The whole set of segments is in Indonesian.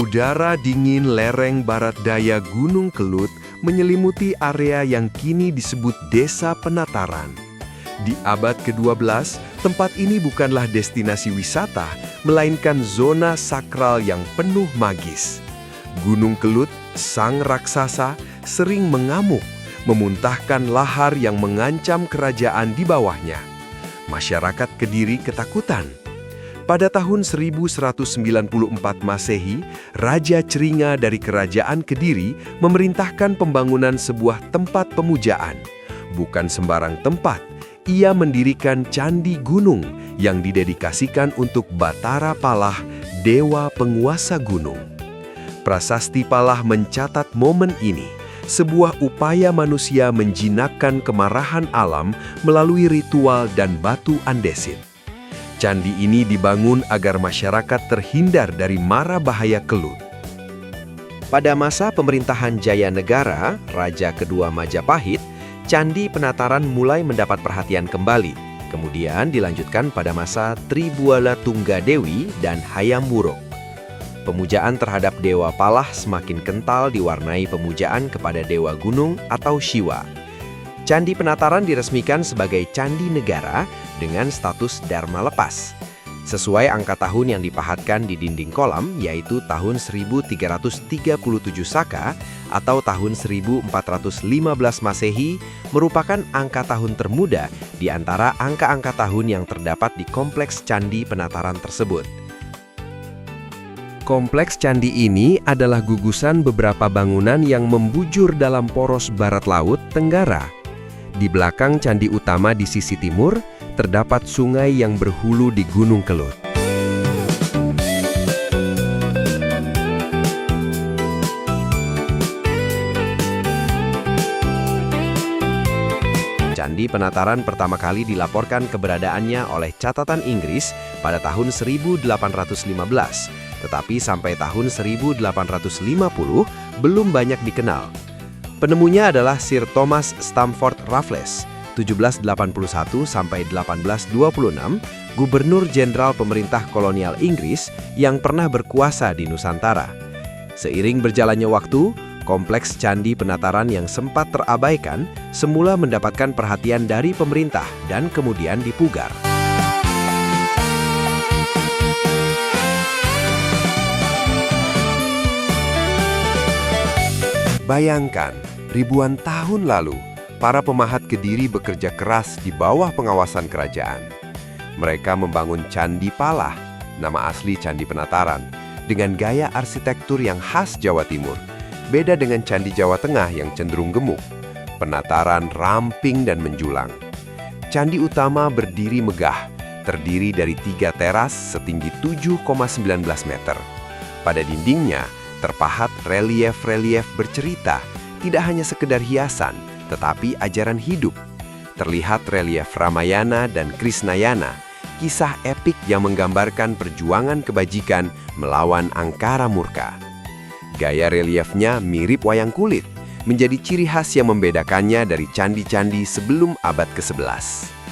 Udara dingin lereng barat daya Gunung Kelut menyelimuti area yang kini disebut Desa Penataran. Di abad ke-12, tempat ini bukanlah destinasi wisata, melainkan zona sakral yang penuh magis. Gunung Kelut, sang raksasa, sering mengamuk, memuntahkan lahar yang mengancam kerajaan di bawahnya. Masyarakat Kediri ketakutan. Pada tahun 1194 Masehi, Raja Ceringa dari Kerajaan Kediri memerintahkan pembangunan sebuah tempat pemujaan. Bukan sembarang tempat, ia mendirikan Candi Gunung yang didedikasikan untuk Batara Palah, dewa penguasa gunung. Prasasti Palah mencatat momen ini, sebuah upaya manusia menjinakkan kemarahan alam melalui ritual dan batu andesit. Candi ini dibangun agar masyarakat terhindar dari mara bahaya Kelut. Pada masa pemerintahan Jayanegara, Raja kedua Majapahit, Candi Penataran mulai mendapat perhatian kembali. Kemudian dilanjutkan pada masa Tribuala Tunggadewi dan Hayam Wuruk. Pemujaan terhadap Dewa Palah semakin kental diwarnai pemujaan kepada Dewa Gunung atau Shiwa. Candi Penataran diresmikan sebagai Candi Negara dengan status Dharma Lepas. Sesuai angka tahun yang dipahatkan di dinding kolam, yaitu tahun 1337 Saka atau tahun 1415 Masehi, merupakan angka tahun termuda di antara angka-angka tahun yang terdapat di kompleks Candi Penataran tersebut. Kompleks candi ini adalah gugusan beberapa bangunan yang membujur dalam poros barat laut Tenggara. Di belakang candi utama di sisi timur, terdapat sungai yang berhulu di Gunung Kelut. Candi Penataran pertama kali dilaporkan keberadaannya oleh catatan Inggris pada tahun 1815, tetapi sampai tahun 1850 belum banyak dikenal. Penemunya adalah Sir Thomas Stamford Raffles, 1781 sampai 1826, Gubernur Jenderal Pemerintah Kolonial Inggris yang pernah berkuasa di Nusantara. Seiring berjalannya waktu, kompleks Candi Penataran yang sempat terabaikan semula mendapatkan perhatian dari pemerintah dan kemudian dipugar. Bayangkan, ribuan tahun lalu, para pemahat Kediri bekerja keras di bawah pengawasan kerajaan. Mereka membangun Candi Palah, nama asli Candi Penataran, dengan gaya arsitektur yang khas Jawa Timur. Beda dengan Candi Jawa Tengah yang cenderung gemuk. Penataran ramping dan menjulang. Candi utama berdiri megah, terdiri dari 3 teras setinggi 7,19 meter. Pada dindingnya, terpahat relief-relief bercerita, tidak hanya sekedar hiasan, tetapi ajaran hidup. Terlihat relief Ramayana dan Krisnayana, kisah epik yang menggambarkan perjuangan kebajikan melawan angkara murka. Gaya reliefnya mirip wayang kulit, menjadi ciri khas yang membedakannya dari candi-candi sebelum abad ke-11.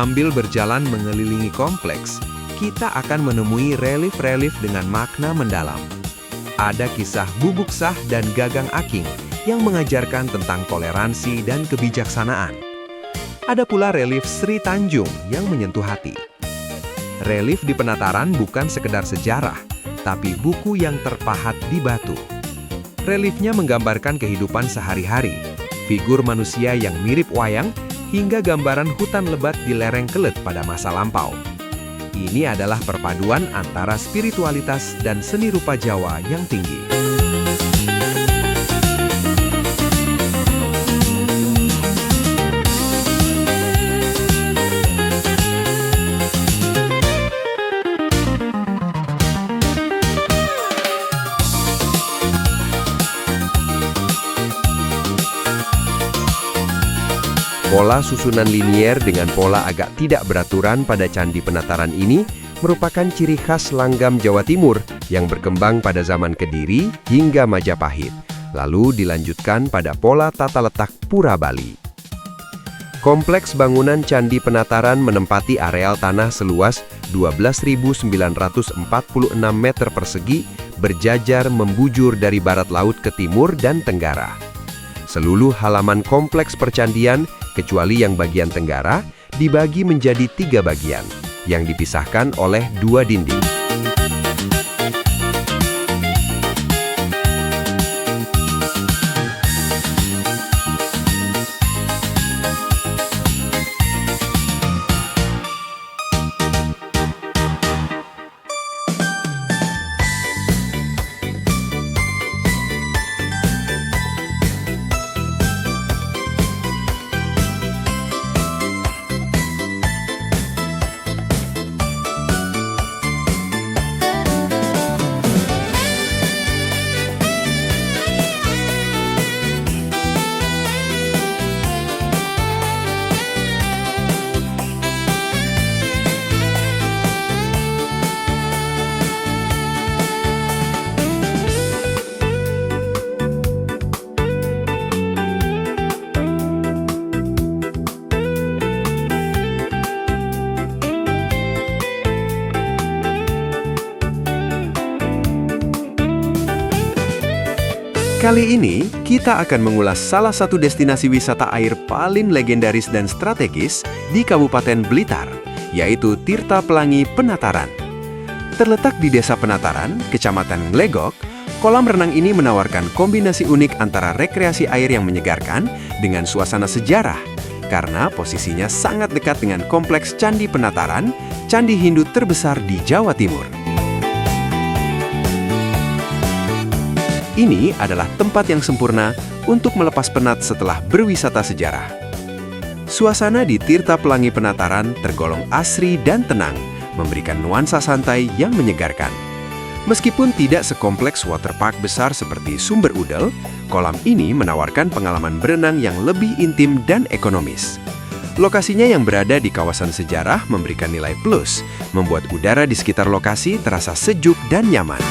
Sambil berjalan mengelilingi kompleks, kita akan menemui relief-relief dengan makna mendalam. Ada kisah Bubuk Sah dan Gagang Aking yang mengajarkan tentang toleransi dan kebijaksanaan. Ada pula relief Sri Tanjung yang menyentuh hati. Relief di Penataran bukan sekedar sejarah, tapi buku yang terpahat di batu. Reliefnya menggambarkan kehidupan sehari-hari, figur manusia yang mirip wayang, hingga gambaran hutan lebat di lereng Kelet pada masa lampau. Ini adalah perpaduan antara spiritualitas dan seni rupa Jawa yang tinggi. Pola susunan linier dengan pola agak tidak beraturan pada Candi Penataran ini merupakan ciri khas langgam Jawa Timur yang berkembang pada zaman Kediri hingga Majapahit, lalu dilanjutkan pada pola tata letak Pura Bali. Kompleks bangunan Candi Penataran menempati areal tanah seluas 12.946 meter persegi berjajar membujur dari barat laut ke timur dan tenggara. Seluruh halaman kompleks percandian, kecuali yang bagian tenggara, dibagi menjadi 3 bagian, yang dipisahkan oleh 2 dinding. Kali ini, kita akan mengulas salah satu destinasi wisata air paling legendaris dan strategis di Kabupaten Blitar, yaitu Tirta Pelangi Penataran. Terletak di Desa Penataran, Kecamatan Nglegok, kolam renang ini menawarkan kombinasi unik antara rekreasi air yang menyegarkan dengan suasana sejarah, karena posisinya sangat dekat dengan kompleks Candi Penataran, candi Hindu terbesar di Jawa Timur. Ini adalah tempat yang sempurna untuk melepas penat setelah berwisata sejarah. Suasana di Tirta Pelangi Penataran tergolong asri dan tenang, memberikan nuansa santai yang menyegarkan. Meskipun tidak sekompleks waterpark besar seperti Sumber Udel, kolam ini menawarkan pengalaman berenang yang lebih intim dan ekonomis. Lokasinya yang berada di kawasan sejarah memberikan nilai plus, membuat udara di sekitar lokasi terasa sejuk dan nyaman.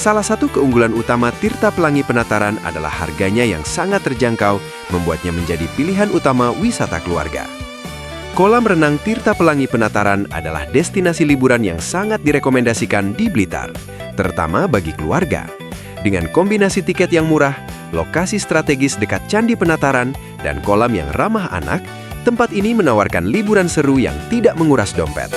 Salah satu keunggulan utama Tirta Pelangi Penataran adalah harganya yang sangat terjangkau, membuatnya menjadi pilihan utama wisata keluarga. Kolam renang Tirta Pelangi Penataran adalah destinasi liburan yang sangat direkomendasikan di Blitar, terutama bagi keluarga. Dengan kombinasi tiket yang murah, lokasi strategis dekat Candi Penataran, dan kolam yang ramah anak, tempat ini menawarkan liburan seru yang tidak menguras dompet.